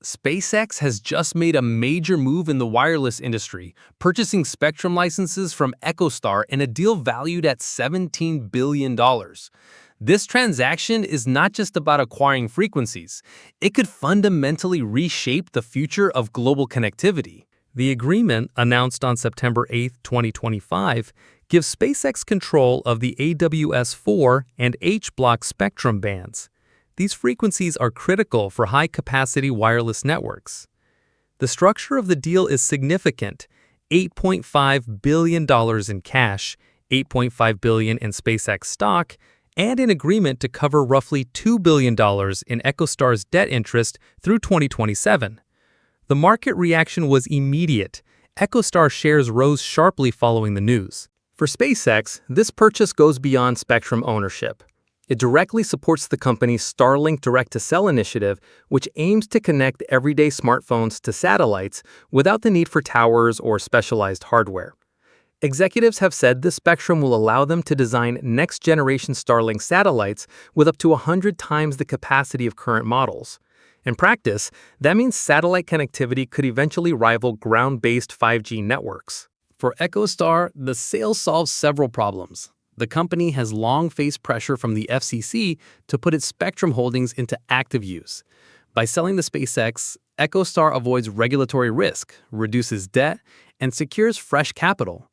SpaceX has just made a major move in the wireless industry, purchasing spectrum licenses from EchoStar in a deal valued at $17 billion. This transaction is not just about acquiring frequencies. It could fundamentally reshape the future of global connectivity. The agreement, announced on September 8, 2025, gives SpaceX control of the AWS-4 and H-block spectrum bands. These frequencies are critical for high-capacity wireless networks. The structure of the deal is significant: $8.5 billion in cash, $8.5 billion in SpaceX stock, and an agreement to cover roughly $2 billion in EchoStar's debt interest through 2027. The market reaction was immediate. EchoStar shares rose sharply following the news. For SpaceX, this purchase goes beyond spectrum ownership. It directly supports the company's Starlink direct-to-cell initiative, which aims to connect everyday smartphones to satellites without the need for towers or specialized hardware. Executives have said this spectrum will allow them to design next-generation Starlink satellites with up to 100 times the capacity of current models. In practice, that means satellite connectivity could eventually rival ground-based 5G networks. For EchoStar, the sale solves several problems. The company has long faced pressure from the FCC to put its spectrum holdings into active use. By selling to SpaceX, EchoStar avoids regulatory risk, reduces debt, and secures fresh capital.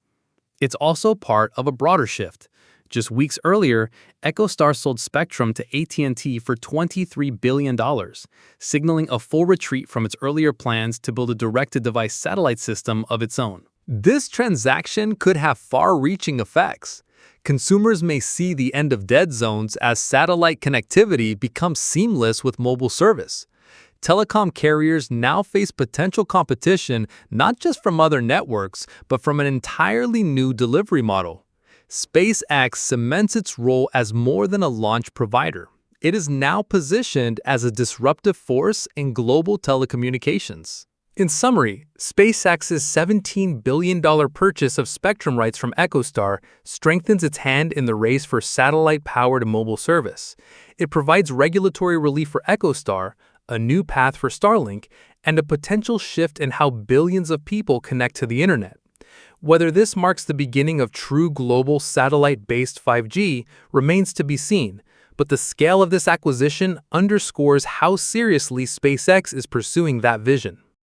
It's also part of a broader shift. Just weeks earlier, EchoStar sold spectrum to AT&T for $23 billion, signaling a full retreat from its earlier plans to build a direct-to-device satellite system of its own. This transaction could have far-reaching effects. Consumers may see the end of dead zones as satellite connectivity becomes seamless with mobile service. Telecom carriers now face potential competition not just from other networks, but from an entirely new delivery model. SpaceX cements its role as more than a launch provider. It is now positioned as a disruptive force in global telecommunications. In summary, SpaceX's $17 billion purchase of spectrum rights from EchoStar strengthens its hand in the race for satellite-powered mobile service. It provides regulatory relief for EchoStar, a new path for Starlink, and a potential shift in how billions of people connect to the internet. Whether this marks the beginning of true global satellite-based 5G remains to be seen, but the scale of this acquisition underscores how seriously SpaceX is pursuing that vision.